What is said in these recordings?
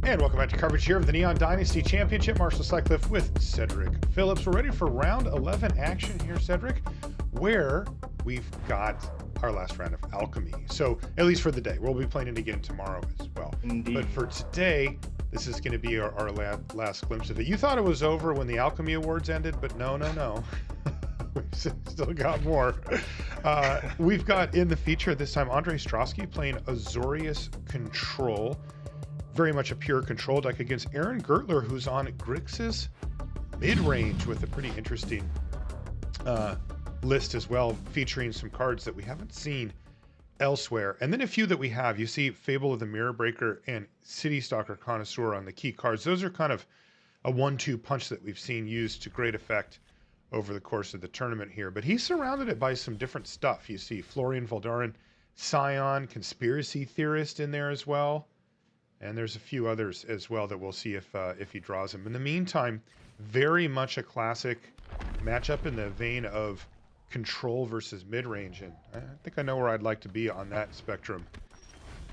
And welcome back to coverage here of the Neon Dynasty Championship. Marshall Sutcliffe with Cedric Phillips. We're ready for round 11 action here, Cedric, where we've got our last round of Alchemy. So, at least for the day. We'll be playing it again tomorrow as well. Indeed. But for today, this is going to be our last glimpse of it. You thought it was over when the Alchemy Awards ended, but no. We've still got more. We've got in the feature this time Ondřej Stráský playing Azorius Control. Very much a pure control deck against Aaron Gertler, who's on Grixis Midrange with a pretty interesting list as well, featuring some cards that we haven't seen elsewhere. And then a few that we have. You see Fable of the Mirror Breaker and City Stalker Connoisseur on the key cards. Those are kind of a 1-2 punch that we've seen used to great effect over the course of the tournament here. But he's surrounded it by some different stuff. You see Florian Voldaren, Scion, Conspiracy Theorist in there as well. And there's a few others as well that we'll see if he draws them. In the meantime, very much a classic matchup in the vein of control versus mid-range. And I think I know where I'd like to be on that spectrum.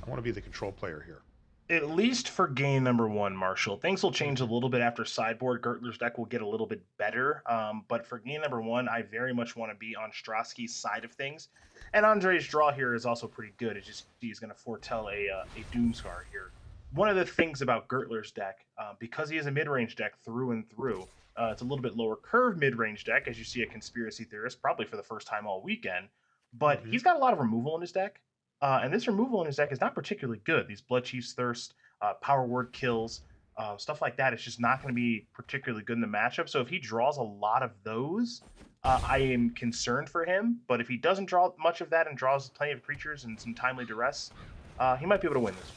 I want to be the control player here. At least for game number one, Marshall. Things will change a little bit after sideboard. Gertler's deck will get a little bit better. But for game number one, I very much want to be on Strawski's side of things. And Ondřej's draw here is also pretty good. It's just he's going to foretell a Doomscar here. One of the things about Gertler's deck, because he is a mid-range deck through and through, it's a little bit lower curve mid-range deck, as you see a Conspiracy Theorist, probably for the first time all weekend. But he's got a lot of removal in his deck. And this removal in his deck is not particularly good. These Blood Chief's Thirst, Power Word Kills, stuff like that. It's just not going to be particularly good in the matchup. So if he draws a lot of those, I am concerned for him. But if he doesn't draw much of that and draws plenty of creatures and some timely duress, he might be able to win this.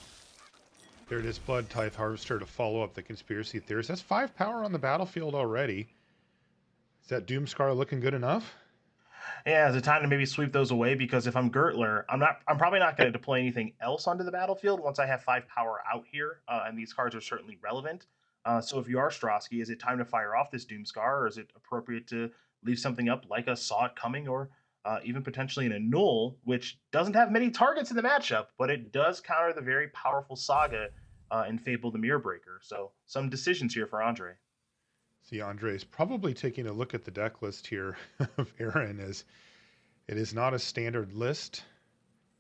There it is, Blood Tithe Harvester to follow up the Conspiracy Theorist. That's 5 power on the battlefield already. Is that Doomscar looking good enough? Yeah, it's a time to maybe sweep those away, because if I'm Gertler, I'm probably not going to deploy anything else onto the battlefield once I have 5 power out here, and these cards are certainly relevant. So if you are Strawski, is it time to fire off this Doomscar, or is it appropriate to leave something up like a Saw It Coming, or even potentially an Annul, which doesn't have many targets in the matchup, but it does counter the very powerful Saga in Fable the Mirror Breaker. So some decisions here for Ondřej. See, Ondřej's probably taking a look at the deck list here of Aaron. As it is not a standard list.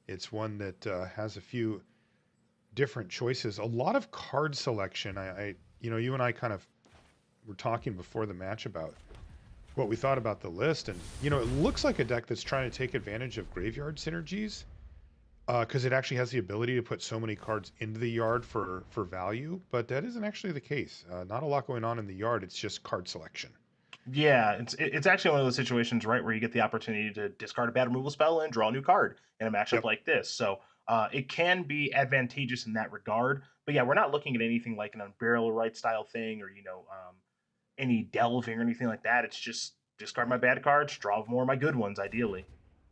It's one that has a few different choices. A lot of card selection. You and I kind of were talking before the match about what we thought about the list, and it looks like a deck that's trying to take advantage of graveyard synergies, because it actually has the ability to put so many cards into the yard for value, but that isn't actually the case. Not a lot going on in the yard. It's just card selection. Yeah, it's actually one of those situations, right, where you get the opportunity to discard a bad removal spell and draw a new card in a matchup like this. So it can be advantageous in that regard. But yeah, we're not looking at anything like an Unburial Right style thing, or any delving or anything like that. It's just discard my bad cards, draw more of my good ones, ideally.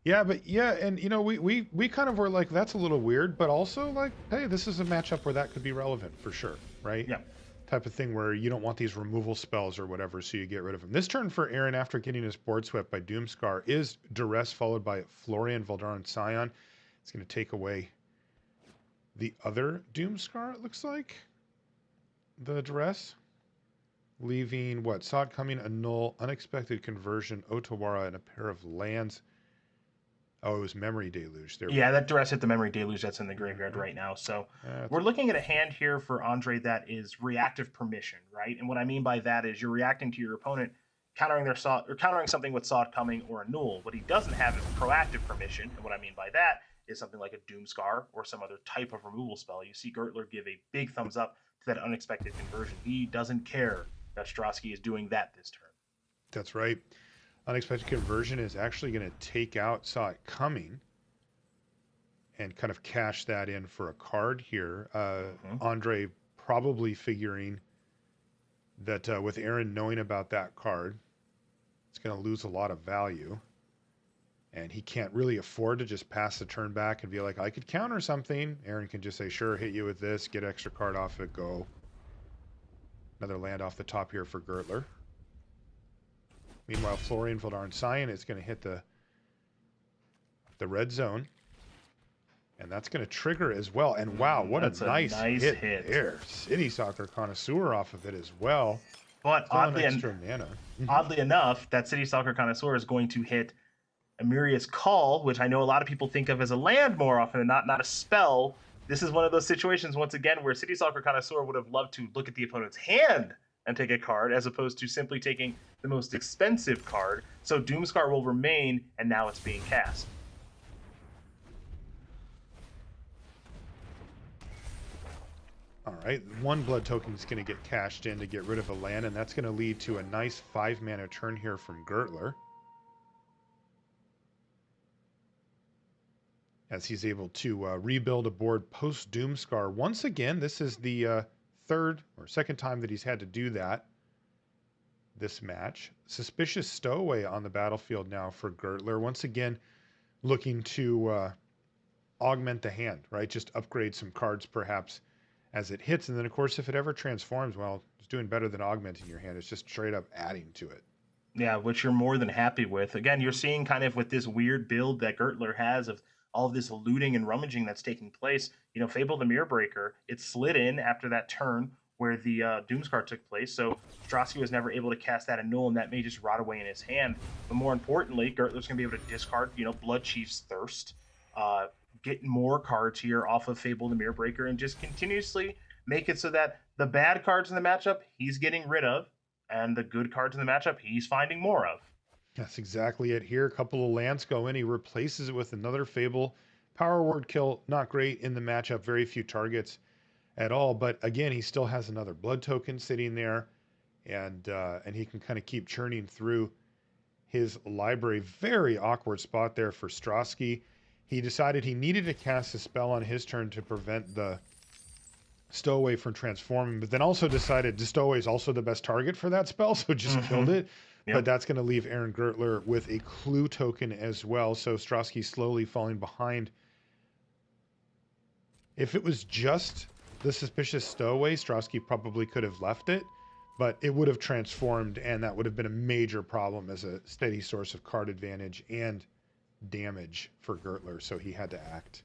Yeah, and we kind of were like, that's a little weird, but also like, hey, this is a matchup where that could be relevant for sure, right? Yeah. Type of thing where you don't want these removal spells or whatever, so you get rid of them. This turn for Aaron, after getting his board swept by Doomscar, is Duress followed by Florian Voldaren Scion. It's going to take away the other Doomscar, it looks like. The Duress. Leaving what? Saw It Coming, Annul, Unexpected Conversion, Otawara, and a pair of lands. Oh, it was Memory Deluge. Yeah, that Duress hit the Memory Deluge that's in the graveyard right now. So we're looking at a hand here for Ondřej that is reactive permission, right? And what I mean by that is you're reacting to your opponent countering something with Saw It Coming or Annul. What he doesn't have is proactive permission, and what I mean by that is something like a Doomscar or some other type of removal spell. You see Gertler give a big thumbs up to that Unexpected Conversion. He doesn't care that Strawski is doing that this turn. That's right. Unexpected Conversion is actually going to take out Saw It Coming and kind of cash that in for a card here. Ondřej probably figuring that with Aaron knowing about that card, it's going to lose a lot of value. And he can't really afford to just pass the turn back and be like, I could counter something. Aaron can just say, sure, hit you with this, get extra card off it, go. Another land off the top here for Gertler. Meanwhile, Florian Voldaren Scion is going to hit the red zone. And that's going to trigger as well. And wow, what That's a nice hit there. City Soccer Connoisseur off of it as well. But Still an extra mana. Oddly enough, that City Soccer Connoisseur is going to hit Amiria's Call, which I know a lot of people think of as a land more often than not a spell. This is one of those situations, once again, where City Soccer Connoisseur would have loved to look at the opponent's hand and take a card, as opposed to simply taking the most expensive card. So Doomscar will remain, and now it's being cast. All right, one blood token is going to get cashed in to get rid of a land, and that's going to lead to a nice 5-mana turn here from Gertler, as he's able to rebuild a board post Doomscar. Once again, this is the third or second time that he's had to do that this match. Suspicious Stowaway on the battlefield now for Gertler. Once again, looking to augment the hand, right? Just upgrade some cards perhaps as it hits. And then, of course, if it ever transforms, well, it's doing better than augmenting your hand. It's just straight up adding to it. Yeah, which you're more than happy with. Again, you're seeing kind of with this weird build that Gertler has of all of this looting and rummaging that's taking place. You know, Fable the Mirror Breaker, it slid in after that turn where the Doomscar took place. So Strawski was never able to cast that Annul, and that may just rot away in his hand. But more importantly, Gertler's going to be able to discard, you know, Blood Chief's Thirst, get more cards here off of Fable the Mirror Breaker, and just continuously make it so that the bad cards in the matchup he's getting rid of, and the good cards in the matchup he's finding more of. That's exactly it here. A couple of lands go in. He replaces it with another Fable. Power word kill, not great in the matchup. Very few targets at all. But again, he still has another blood token sitting there, and he can kind of keep churning through his library. Very awkward spot there for Strawski. He decided he needed to cast a spell on his turn to prevent the Stowaway from transforming, but then also decided the Stowaway is also the best target for that spell, so just killed it. Yep. But that's going to leave Aaron Gertler with a clue token as well. So Strawski slowly falling behind. If it was just the Suspicious Stowaway, Strawski probably could have left it, but it would have transformed, and that would have been a major problem as a steady source of card advantage and damage for Gertler, so he had to act.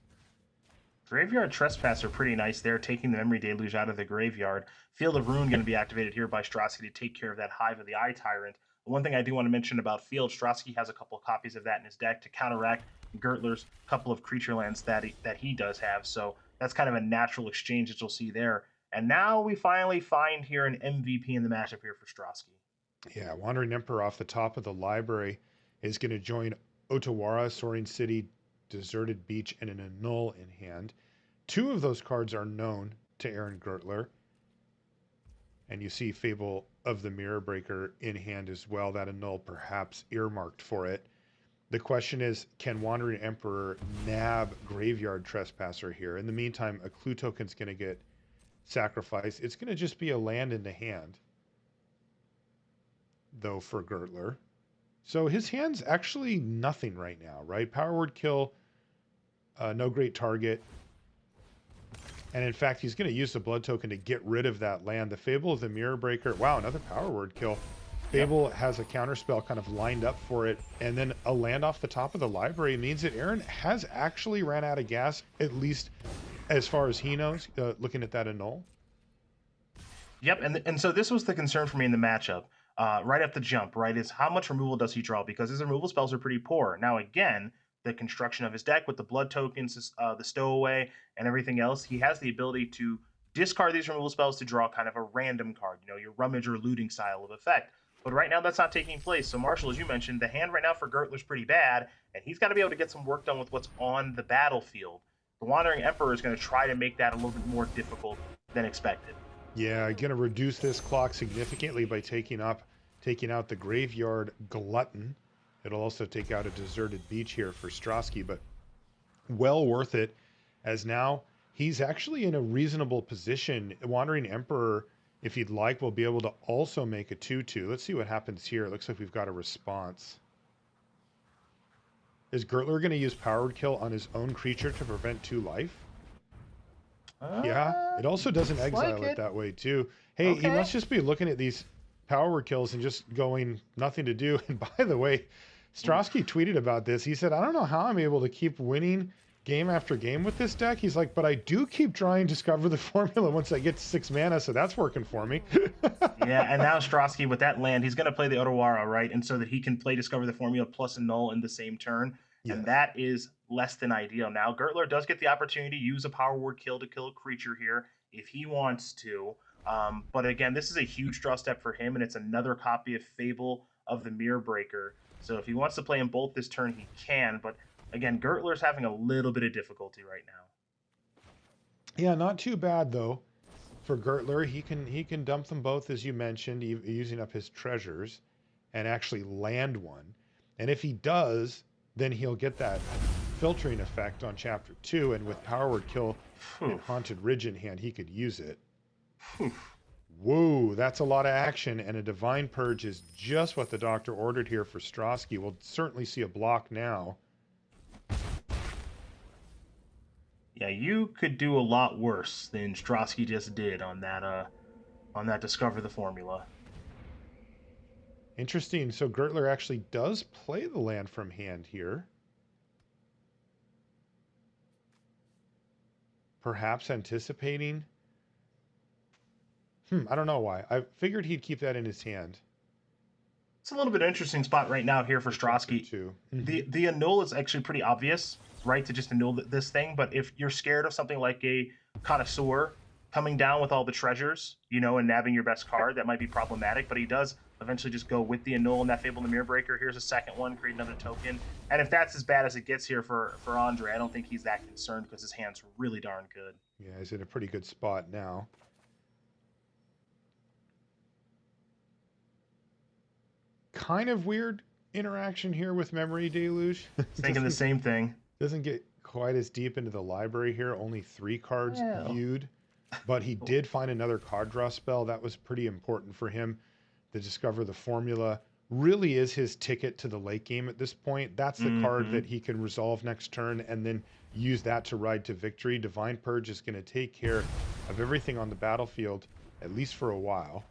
Graveyard Trespasser pretty nice there, taking the Memory Deluge out of the graveyard. Field of Ruin going to be activated here by Strawski to take care of that Hive of the Eye Tyrant. One thing I do want to mention about Field, Strawski has a couple of copies of that in his deck to counteract Gertler's couple of creature lands that he does have. So that's kind of a natural exchange that you'll see there. And now we finally find here an MVP in the matchup here for Strawski. Yeah, Wandering Emperor off the top of the library is going to join Otawara, Soaring City, Deserted Beach, and an Annul in hand. Two of those cards are known to Aaron Gertler. And you see Fable of the Mirror Breaker in hand as well. That Annul perhaps earmarked for it. The question is, can Wandering Emperor nab Graveyard Trespasser here? In the meantime, a clue token's going to get sacrificed. It's going to just be a land in the hand, though, for Gertler. So his hand's actually nothing right now, right? Power word kill, no great target. And in fact, he's going to use the blood token to get rid of that land. The Fable of the Mirror Breaker. Wow, another power word kill. Fable has a counterspell kind of lined up for it. And then a land off the top of the library means that Aaron has actually ran out of gas, at least as far as he knows, looking at that Annul. Yep, and so this was the concern for me in the matchup. Right at the jump, right, is how much removal does he draw? Because his removal spells are pretty poor. Now, again, the construction of his deck with the blood tokens, the Stowaway, and everything else, he has the ability to discard these removal spells to draw kind of a random card, you know, your rummage or looting style of effect. But right now, that's not taking place. So, Marshall, as you mentioned, the hand right now for Gertler's pretty bad, and he's got to be able to get some work done with what's on the battlefield. The Wandering Emperor is going to try to make that a little bit more difficult than expected. Yeah, going to reduce this clock significantly by taking out the Graveyard Glutton. It'll also take out a Deserted Beach here for Strawski, but well worth it, as now he's actually in a reasonable position. Wandering Emperor, if he'd like, will be able to also make a 2/2. Let's see what happens here. It looks like we've got a response. Is Gertler going to use Powered Kill on his own creature to prevent 2 life? Yeah, it also doesn't exile it that way too. Hey, okay. He must just be looking at these power kills and just going nothing to do. And by the way, Strawski tweeted about this. He said, I don't know how I'm able to keep winning game after game with this deck. He's like, but I do keep trying to discover the formula once I get to 6 mana, so that's working for me. Yeah, and now Strawski with that land, he's going to play the Otawara, right? And so that he can play Discover the Formula plus a null in the same turn. Yes. And that is less than ideal. Now, Gertler does get the opportunity to use a power word kill to kill a creature here if he wants to. But again, this is a huge draw step for him, and it's another copy of Fable of the Mirror Breaker. So if he wants to play in both this turn, he can. But again, Gertler's having a little bit of difficulty right now. Yeah, not too bad though. For Gertler, he can dump them both, as you mentioned, using up his treasures, and actually land one. And if he does, then he'll get that filtering effect on Chapter 2, and with Power Word Kill and Haunted Ridge in hand, he could use it. Whoa, that's a lot of action, and a Divine Purge is just what the doctor ordered here for Strawski. We'll certainly see a block now. Yeah, you could do a lot worse than Strawski just did on that Discover the Formula. Interesting. So Gertler actually does play the land from hand here. Perhaps anticipating. I don't know why. I figured he'd keep that in his hand. It's a little bit interesting spot right now here for Strawski. The annul is actually pretty obvious, right? To just annul this thing. But if you're scared of something like a Connoisseur coming down with all the treasures, you know, and nabbing your best card, that might be problematic. But he does eventually just go with the annul and that Fable and the Mirror Breaker. Here's a second one, create another token. And if that's as bad as it gets here for Ondřej, I don't think he's that concerned because his hand's really darn good. Yeah, he's in a pretty good spot now. Kind of weird interaction here with Memory Deluge. Thinking the same thing. Doesn't get quite as deep into the library here. Only 3 cards viewed. But he did find another card draw spell. That was pretty important for him. To Discover the Formula really is his ticket to the late game at this point. That's the card that he can resolve next turn and then use that to ride to victory. Divine Purge is going to take care of everything on the battlefield, at least for a while.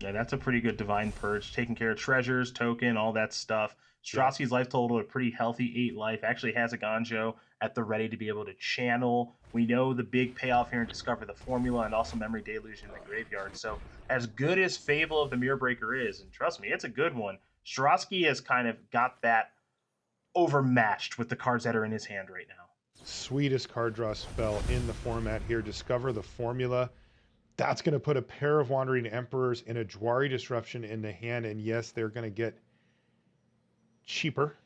Yeah, that's a pretty good Divine Purge. Taking care of treasures, token, all that stuff. Strawski's life total, a pretty healthy 8 life. Actually has a Ganjo at the ready to be able to channel. We know the big payoff here in Discover the Formula and also Memory Deluge in the graveyard. So as good as Fable of the Mirror Breaker is, and trust me, it's a good one, Strawski has kind of got that overmatched with the cards that are in his hand right now. Sweetest card draw spell in the format here. Discover the Formula. That's going to put a pair of Wandering Emperors and a Jwari Disruption in the hand, and yes, they're going to get cheaper.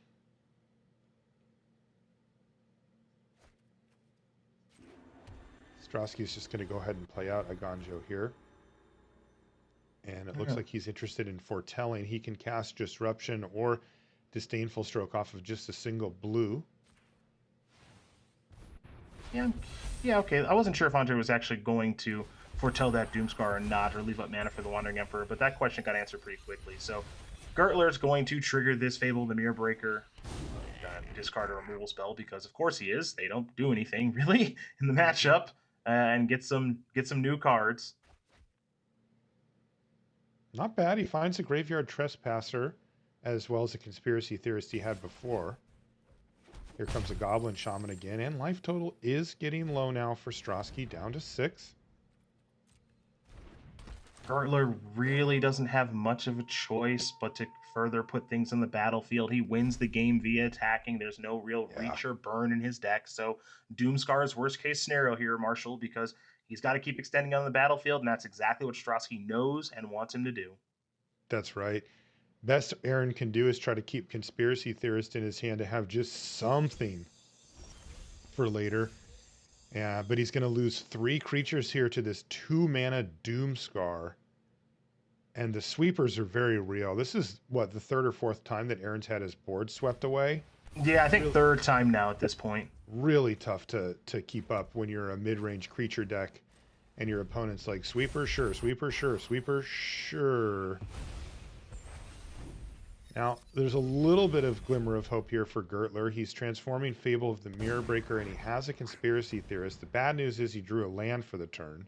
Strawski's just going to go ahead and play out a Ganjo here. And it looks like he's interested in foretelling. He can cast Disruption or Disdainful Stroke off of just a single blue. Yeah, okay. I wasn't sure if Ondřej was actually going to foretell that Doomscar or not, or leave up mana for the Wandering Emperor, but that question got answered pretty quickly. So Gertler's going to trigger this Fable of the Mirror Breaker, discard a removal spell, because of course he is. They don't do anything really in the matchup, and get some new cards. Not bad. He finds a Graveyard Trespasser, as well as a Conspiracy Theorist he had before. Here comes a Goblin Shaman again, and life total is getting low now for Strawski, down to 6. Gertler really doesn't have much of a choice but to further put things on the battlefield. He wins the game via attacking. There's no real reach or burn in his deck. So Doomscar is worst case scenario here, Marshall, because he's got to keep extending on the battlefield, and that's exactly what Strawski knows and wants him to do. That's right. Best Aaron can do is try to keep Conspiracy Theorist in his hand to have just something for later. Yeah, but he's going to lose 3 creatures here to this 2-mana Doomscar. And the sweepers are very real. This is, what, the 3rd or 4th time that Aaron's had his board swept away? Yeah, I think really, 3rd time now at this point. Really tough to keep up when you're a mid-range creature deck and your opponent's like, sweeper, sure, sweeper, sure, sweeper, sure. Now, there's a little bit of glimmer of hope here for Gertler. He's transforming Fable of the Mirror Breaker, and he has a Conspiracy Theorist. The bad news is he drew a land for the turn.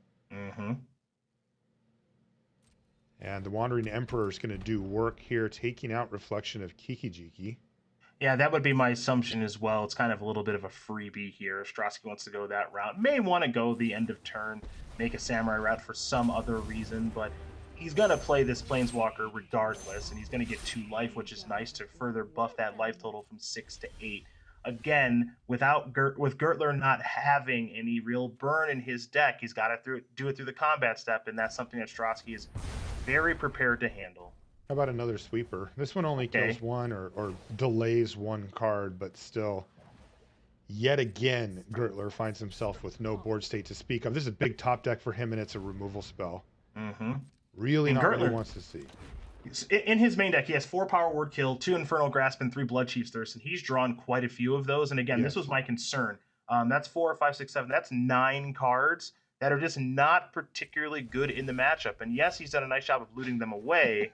And the Wandering Emperor is going to do work here, taking out Reflection of Kikijiki. Yeah, that would be my assumption as well. It's kind of a little bit of a freebie here. Strawski wants to go that route. May want to go the end of turn, make a samurai route for some other reason, but he's going to play this planeswalker regardless, and he's going to get 2 life, which is nice to further buff that life total from 6 to 8. Again, with Gertler not having any real burn in his deck, he's got to do it through the combat step, and that's something that Strawski is very prepared to handle. How about another sweeper? This one only kills one or delays one card, but still, yet again, Gertler finds himself with no board state to speak of. This is a big top deck for him, and it's a removal spell. Really not what he wants to see. In his main deck, he has 4 Power Word Kill, 2 Infernal Grasp, and 3 Bloodchief's Thirst, and he's drawn quite a few of those. And again, this was my concern. That's 4, 5, 6, 7. That's 9 cards that are just not particularly good in the matchup. And yes, he's done a nice job of looting them away.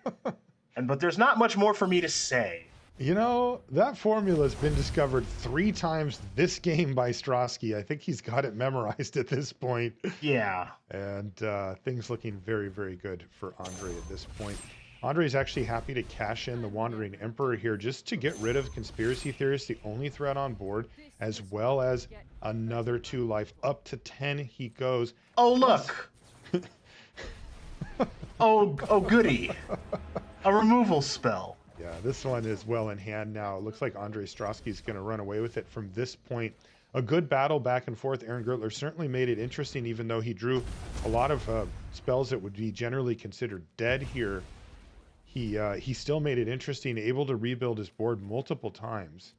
But there's not much more for me to say. You know, that formula has been discovered 3 times this game by Strawski. I think he's got it memorized at this point. Yeah. And things looking very, very good for Ondřej at this point. Ondřej's actually happy to cash in the Wandering Emperor here just to get rid of Conspiracy Theorist, the only threat on board, as well as another 2 life. Up to 10 he goes. Oh, look. oh, goody. A removal spell. Yeah, this one is well in hand now. It looks like Ondřej Stráský's going to run away with it from this point. A good battle back and forth. Aaron Gertler certainly made it interesting, even though he drew a lot of spells that would be generally considered dead here. He still made it interesting, able to rebuild his board multiple times.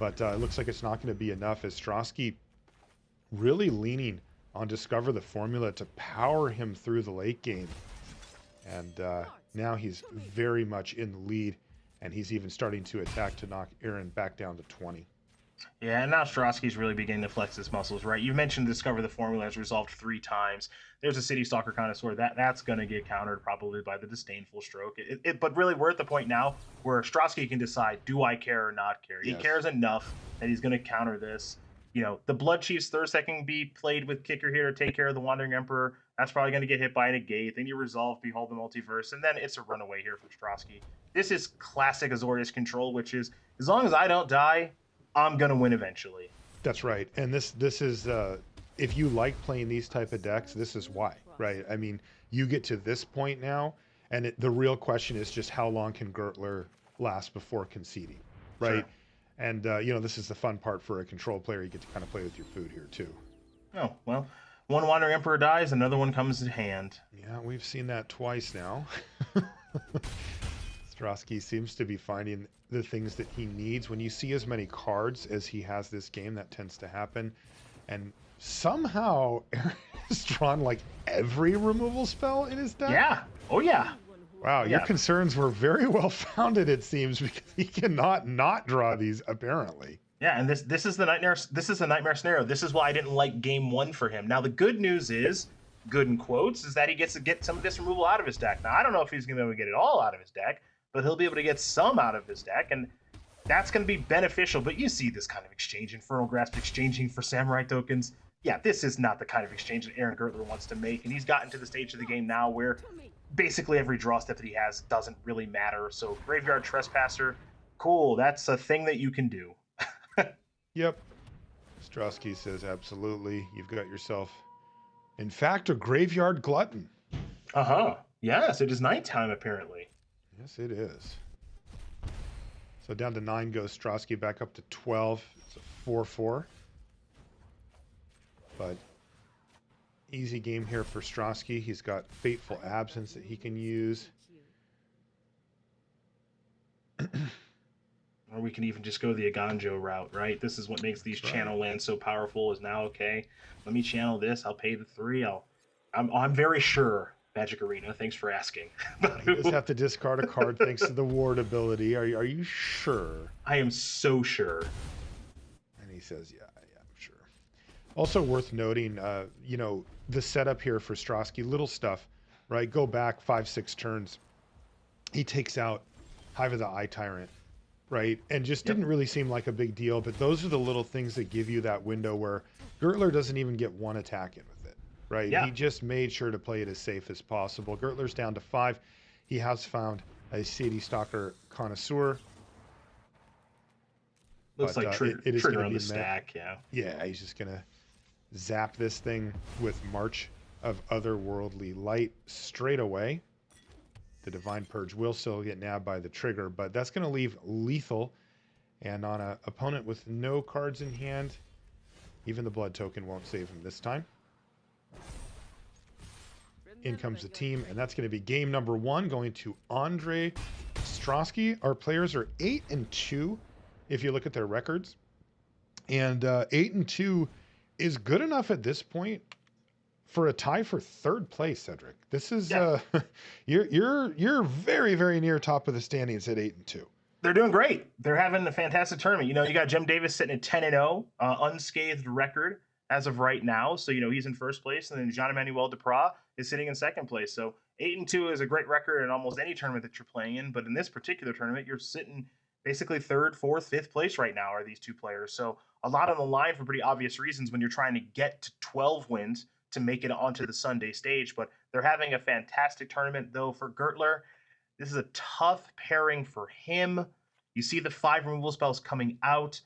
But it looks like it's not going to be enough, as Strawski really leaning on Discover the Formula to power him through the late game. And now he's very much in the lead, and he's even starting to attack to knock Aaron back down to 20. Yeah, and now Strawski's really beginning to flex his muscles, right? You mentioned Discover the Formula has resolved 3 times. There's a City Stalker Connoisseur. That's going to get countered probably by the Disdainful Stroke. But really, we're at the point now where Strawski can decide, do I care or not care? Yes. He cares enough that he's going to counter this. You know, the Bloodchief's Thirst that can be played with Kicker here to take care of the Wandering Emperor. That's probably going to get hit by a negate. Then you resolve Behold the Multiverse, and then it's a runaway here for Strawski. This is classic Azorius control, which is, as long as I don't die, I'm going to win eventually. That's right. And this is, if you like playing these type of decks, this is why, right? I mean, you get to this point now, and the real question is just how long can Gertler last before conceding, right? Sure. And, you know, this is the fun part for a control player. You get to kind of play with your food here, too. Oh, well, one Wandering Emperor dies, another one comes in hand. Yeah, we've seen that twice now. Strawski seems to be finding the things that he needs. When you see as many cards as he has this game, that tends to happen. And somehow Aaron has drawn like every removal spell in his deck. Yeah. Oh, yeah. Wow, your concerns were very well founded, it seems, because he cannot not draw these, apparently. Yeah, and this is the nightmare. This is a nightmare scenario. This is why I didn't like game 1 for him. Now, the good news is, good in quotes, is that he gets to get some of this removal out of his deck. Now, I don't know if he's going to be able to get it all out of his deck, but he'll be able to get some out of his deck, and that's going to be beneficial. But you see this kind of exchange, Infernal Grasp exchanging for Samurai tokens. Yeah, this is not the kind of exchange that Aaron Gertler wants to make, and he's gotten to the stage of the game now where basically every draw step that he has doesn't really matter. So Graveyard Trespasser, cool, that's a thing that you can do. Yep. Strawski says absolutely. You've got yourself, in fact, a Graveyard Glutton. Uh-huh. Yes, it is nighttime, apparently. Yes, it is. So down to 9 goes Strawski, back up to 12. It's a 4-4. But easy game here for Strawski. He's got Fateful Absence that he can use. Or we can even just go the Aganjo route, right? This is what makes these channel lands so powerful, is now, okay, let me channel this, I'll pay the 3, I'm very sure, Magic Arena, thanks for asking. You just have to discard a card thanks to the ward ability. Are you sure? I am so sure. And he says, yeah, I'm sure. Also worth noting, you know, the setup here for Strawski, little stuff, right? Go back 5-6 turns. He takes out Hive of the Eye Tyrant, right? And just didn't really seem like a big deal, but those are the little things that give you that window where Gertler doesn't even get one attack in with it, right? Yeah. He just made sure to play it as safe as possible. Gertler's down to 5. He has found a City Stalker Connoisseur. Looks but like it is trigger going on to the be met. stack, yeah. Yeah, he's just going to zap this thing with March of Otherworldly Light straight away. The Divine Purge will still get nabbed by the trigger, but that's going to leave lethal. And on an opponent with no cards in hand, even the Blood Token won't save him this time. In comes the team, and that's going to be game number 1 going to Ondřej Stráský. Our players are 8-2 if you look at their records. And 8-2 is good enough at this point for a tie for 3rd place, Cedric. This is you're very, very near top of the standings at 8-2. They're doing great. They're having a fantastic tournament. You know, you got Jim Davis sitting at 10-0, unscathed record as of right now. So, you know, he's in 1st place, and then Jean-Emmanuel Duprat is sitting in 2nd place. So 8-2 is a great record in almost any tournament that you're playing in, but in this particular tournament, you're sitting basically 3rd, 4th, 5th place right now are these 2 players. So a lot on the line for pretty obvious reasons when you're trying to get to 12 wins to make it onto the Sunday stage. But they're having a fantastic tournament, though, for Gertler. This is a tough pairing for him. You see the 5 removal spells coming out.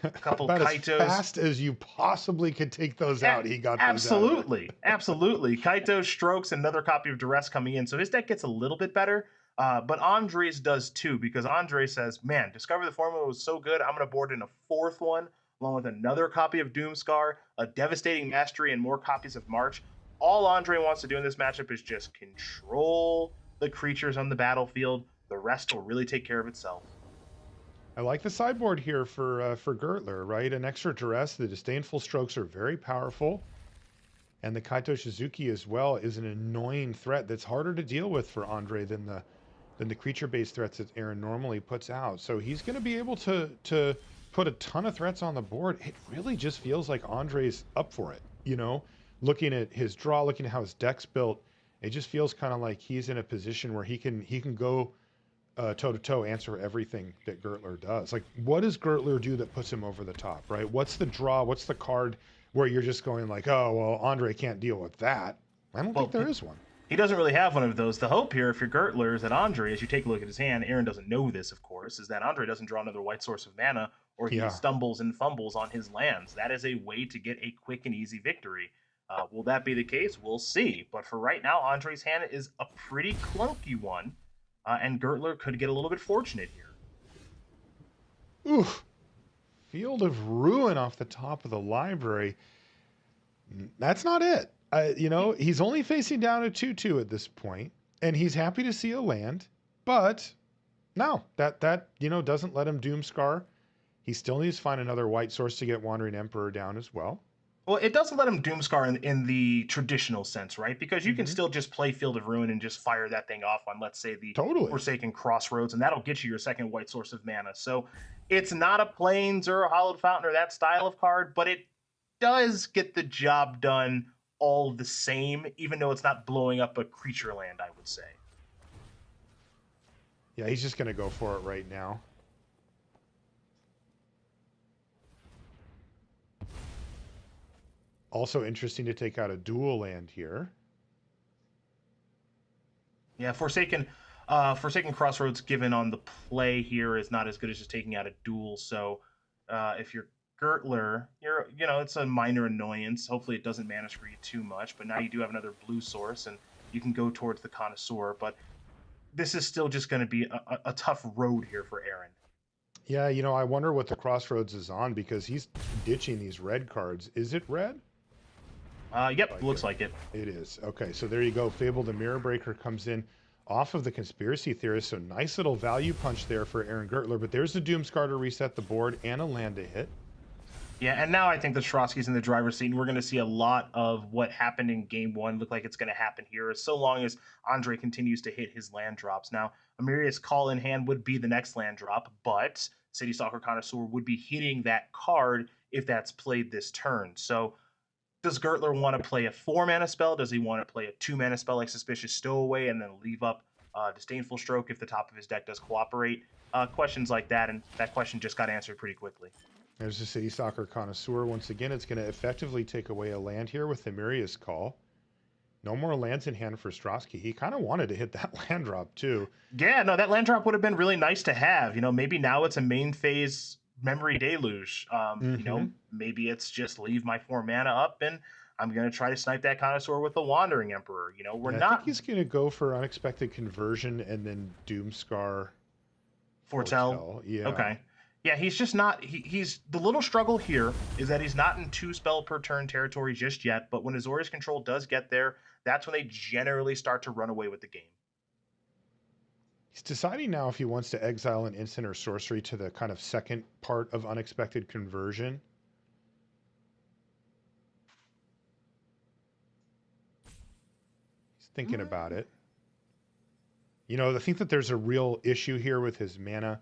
A couple About Kaitos. as fast as you possibly could take those out, he got absolutely, absolutely. Kaito strokes, another copy of Duress coming in, so his deck gets a little bit better. But Ondřej's does too, because Ondřej says, "Man, Discover the Formula was so good. I'm going to board in a 4th one, along with another copy of Doomscar, a Devastating Mastery, and more copies of March. All Ondřej wants to do in this matchup is just control the creatures on the battlefield. The rest will really take care of itself." I like the sideboard here for Gertler, right? An extra duress. The disdainful strokes are very powerful, and the Kaito Shizuki as well is an annoying threat that's harder to deal with for Ondřej than the creature-based threats that Aaron normally puts out. So he's going to be able to put a ton of threats on the board. It really just feels like Ondřej's up for it. You know, looking at his draw, looking at how his deck's built, it just feels kind of like he's in a position where he can go toe-to-toe, answer everything that Gertler does. Like, what does Gertler do that puts him over the top, right? What's the draw? What's the card where you're just going like, oh, well, Ondřej can't deal with that? I don't think there is one. He doesn't really have one of those. The hope here, if you're Gertler, is that Ondřej, as you take a look at his hand, Aaron doesn't know this, of course, is that Ondřej doesn't draw another white source of mana, or he stumbles and fumbles on his lands. That is a way to get a quick and easy victory. Will that be the case? We'll see. But for right now, Ondřej's hand is a pretty clunky one. And Gertler could get a little bit fortunate here. Oof. Field of Ruin off the top of the library. That's not it. You know, he's only facing down a 2/2 at this point, and he's happy to see a land, but no, that you know, doesn't let him Doomscar. He still needs to find another white source to get Wandering Emperor down as well. Well, it doesn't let him Doomscar in the traditional sense, right? Because you can still just play Field of Ruin and just fire that thing off on, let's say, the Forsaken Crossroads, and that'll get you your 2nd white source of mana. So it's not a Plains or a Hallowed Fountain or that style of card, but it does get the job done all the same, even though it's not blowing up a creature land, I would say. Yeah, he's just going to go for it right now. Also interesting to take out a dual land here. Yeah, Forsaken Crossroads given on the play here is not as good as just taking out a dual. So if you're Gertler, it's a minor annoyance. Hopefully it doesn't mana screw you too much, but now you do have another blue source and you can go towards the Connoisseur. But this is still just going to be a tough road here for Aaron. Yeah, you know, I wonder what the Crossroads is on, because he's ditching these red cards. Is it red? Yep, looks like it. It is. Okay, so there you go. Fable the Mirror Breaker comes in off of the Conspiracy Theorist, so nice little value punch there for Aaron Gertler, but there's the Doomscar to reset the board and a land to hit. Yeah, and now I think the Strawski's in the driver's seat, and we're going to see a lot of what happened in Game 1 look like it's going to happen here, so long as Ondřej continues to hit his land drops. Now, Amiria's Call in Hand would be the next land drop, but City Stalker Connoisseur would be hitting that card if that's played this turn. So does Gertler want to play a 4-mana spell? Does he want to play a 2-mana spell like Suspicious Stowaway and then leave up Disdainful Stroke if the top of his deck does cooperate? Questions like that, and that question just got answered pretty quickly. There's the City Stalker Connoisseur. Once again, it's going to effectively take away a land here with the Amiria's Call. No more lands in hand for Strawski. He kind of wanted to hit that land drop too. Yeah, no, that land drop would have been really nice to have. You know, maybe now it's a main phase Memory Deluge. Maybe it's just leave my 4 mana up and I'm going to try to snipe that Connoisseur with the Wandering Emperor. We're I not. think he's going to go for Unexpected Conversion and then Doomscar Foretell. Yeah. Okay. Yeah, he's just not. He's the little struggle here is that he's not in 2 spell per turn territory just yet. But when Azorius control does get there, that's when they generally start to run away with the game. He's deciding now if he wants to exile an instant or sorcery to the kind of second part of Unexpected Conversion. He's thinking about it. I think that there's a real issue here with his mana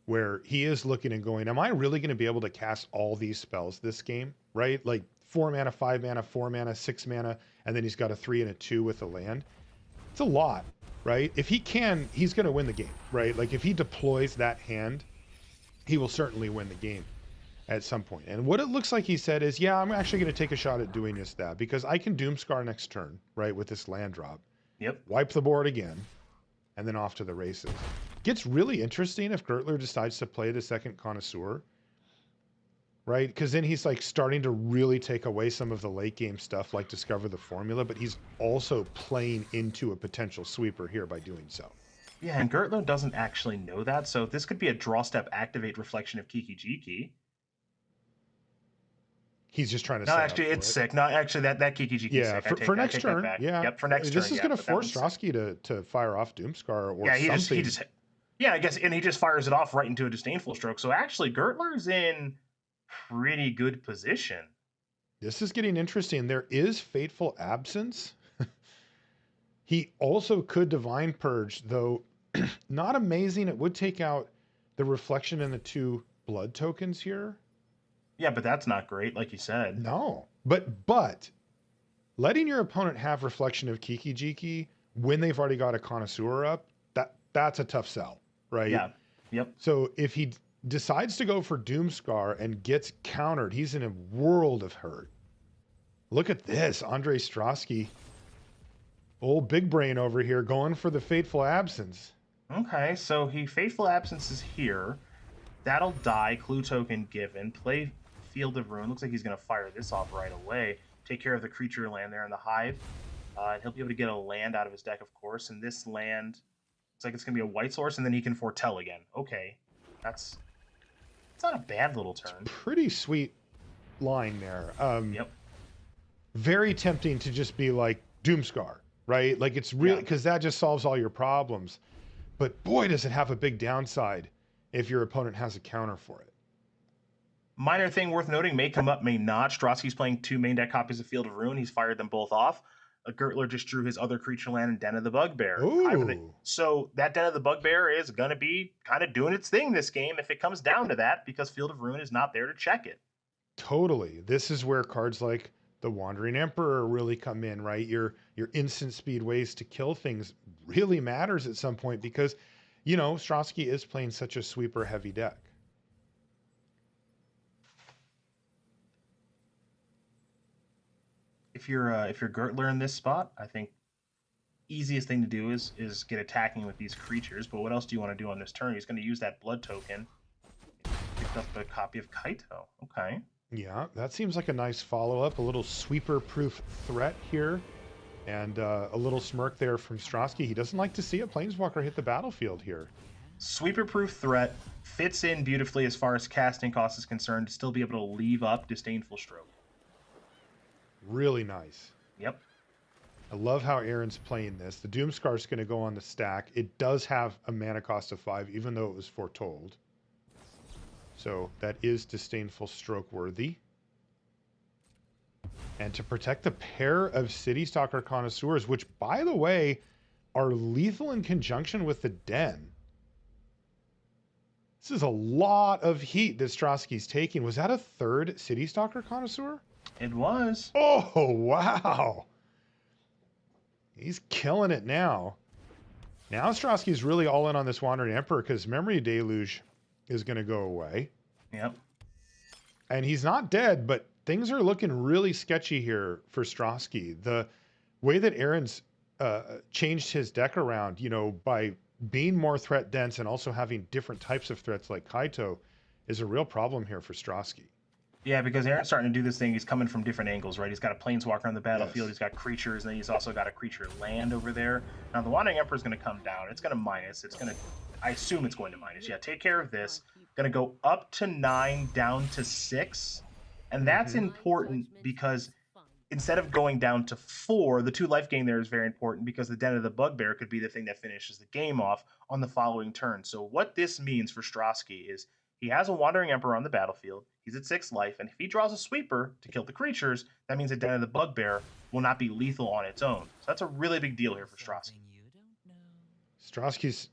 where he is looking and going, am I really going to be able to cast all these spells this game, right? Like 4 mana, 5 mana, 4 mana, 6 mana, and then he's got a 3 and a 2 with a land. It's a lot, right? If he can, he's going to win the game, right? Like if he deploys that hand, he will certainly win the game at some point. And what it looks like he said is, yeah, I'm actually going to take a shot at doing just that because I can Doomscar next turn, right, with this land drop. Yep. Wipe the board again, and then off to the races. Gets really interesting if Gertler decides to play the second Connoisseur, right? Because then he's like starting to really take away some of the late game stuff like Discover the Formula, but he's also playing into a potential sweeper here by doing so. Yeah, and Gertler doesn't actually know that, so this could be a draw step activate reflection of Kiki Jiki. He's just trying to. No, actually, it's sick. No, actually, that Kiki Jiki. Yeah, sick. for next turn. Yeah, yep, for next turn. This is going to force Strawski to fire off Doomscar or something. Yeah, I guess, and he just fires it off right into a Disdainful Stroke. So actually, Gertler's in pretty good position. This is getting interesting. There is Fateful Absence. He also could Divine Purge, though not amazing. It would take out the Reflection and the 2 blood tokens here. Yeah, but that's not great, like you said. No, but letting your opponent have Reflection of Kiki Jiki when they've already got a Connoisseur up, that's a tough sell, right? Yeah, yep. So if he decides to go for Doomscar and gets countered, he's in a world of hurt. Look at this, Ondřej Stráský, old big brain over here, going for the Fateful Absence. Okay, so he Fateful Absence is here. That'll die. Clue token given. Play Field of Ruin. Looks like he's going to fire this off right away. Take care of the creature land there in the Hive. And he'll be able to get a land out of his deck, of course. And this land, looks like it's going to be a white source, and then he can foretell again. Okay. It's not a bad little turn. Pretty sweet line there. Yep. Very tempting to just be like Doomscar, right? Like it's really, because that just solves all your problems. But boy, does it have a big downside if your opponent has a counter for it. Minor thing worth noting, may come up, may not. Strawski's playing 2 main deck copies of Field of Ruin. He's fired them both off. Gertler just drew his other creature land in Den of the Bugbear. So that Den of the Bugbear is going to be kind of doing its thing this game if it comes down to that, because Field of Ruin is not there to check it. Totally. This is where cards like the Wandering Emperor really come in, right? Your instant speed ways to kill things really matters at some point because, Strawski is playing such a sweeper heavy deck. If you're Gertler in this spot, I think easiest thing to do is get attacking with these creatures. But what else do you want to do on this turn? He's going to use that blood token. Picked up a copy of Kaito. Okay. Yeah, that seems like a nice follow-up. A little sweeper-proof threat here. And a little smirk there from Strawski. He doesn't like to see a Planeswalker hit the battlefield here. Sweeper-proof threat fits in beautifully as far as casting cost is concerned to still be able to leave up Disdainful Stroke. Really nice. Yep. I love how Aaron's playing this. The Doomscar is going to go on the stack. It does have a mana cost of 5, even though it was foretold. So that is Disdainful Stroke worthy. And to protect the pair of City Stalker Connoisseurs, which, by the way, are lethal in conjunction with the Den. This is a lot of heat that Strawski's taking. Was that a third City Stalker Connoisseur? It was. Oh, wow. He's killing it now. Now Strawski's really all in on this Wandering Emperor because Memory Deluge is going to go away. Yep. And he's not dead, but things are looking really sketchy here for Strawski. The way that Aaron's changed his deck around, by being more threat dense and also having different types of threats like Kaito, is a real problem here for Strawski. Yeah, because Aaron's starting to do this thing. He's coming from different angles, right? He's got a planeswalker on the battlefield. Yes. He's got creatures, and then he's also got a creature land over there. Now, the Wandering Emperor is going to come down. It's going to minus. It's going to, I assume it's going to minus. Yeah, take care of this. Going to go up to 9, down to 6. And that's important because instead of going down to 4, the 2 life gain there is very important because the Den of the Bugbear could be the thing that finishes the game off on the following turn. So what this means for Strawski is he has a Wandering Emperor on the battlefield. He's at 6 life, and if he draws a sweeper to kill the creatures, that means the Den of the Bugbear will not be lethal on its own. So that's a really big deal here for Strawski. Strawski's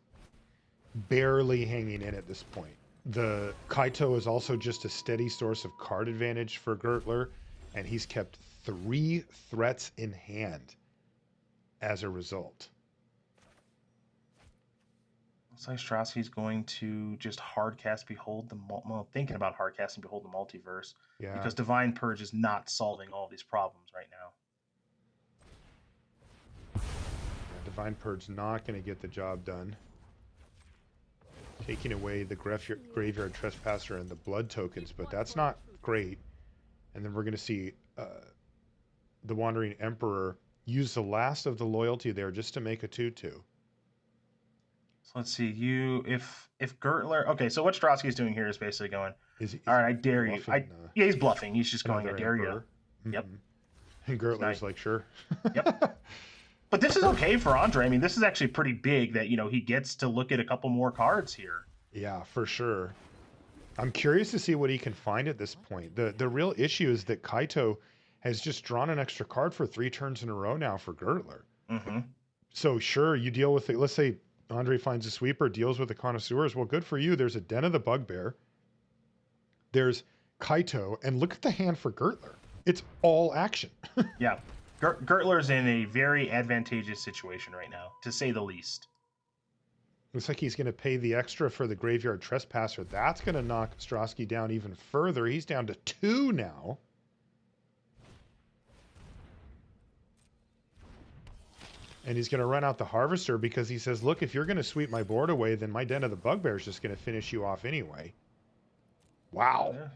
barely hanging in at this point. The Kaito is also just a steady source of card advantage for Gertler, and he's kept 3 threats in hand as a result. Looks like Strawski's going to just hardcast Behold the thinking about hardcasting Behold the Multiverse. Yeah. Because Divine Purge is not solving all these problems right now. Yeah, Divine Purge's not going to get the job done. Taking away the Graveyard Trespasser and the blood tokens, but that's not great. And then we're going to see the Wandering Emperor use the last of the loyalty there just to make a 2/2. So let's see, if Gertler, okay, so what Strawski's doing here is basically going, all right, I dare you. Yeah, he's bluffing. He's just going, I dare you. Yep. And Gertler's like, sure. Yep. But this is okay for Ondřej. I mean, this is actually pretty big that, he gets to look at a couple more cards here. Yeah, for sure. I'm curious to see what he can find at this point. The real issue is that Kaito has just drawn an extra card for 3 turns in a row now for Gertler. So sure, you deal with it. Let's say Ondřej finds a sweeper, deals with the Connoisseurs. Well, good for you. There's a Den of the Bugbear. There's Kaito, and look at the hand for Gertler. It's all action. Yeah. Gertler's in a very advantageous situation right now, to say the least. Looks like he's going to pay the extra for the Graveyard Trespasser. That's going to knock Strawski down even further. He's down to 2 now. And he's going to run out the Harvester because he says, look, if you're going to sweep my board away, then my Den of the Bugbear is just going to finish you off anyway. Wow. Yeah.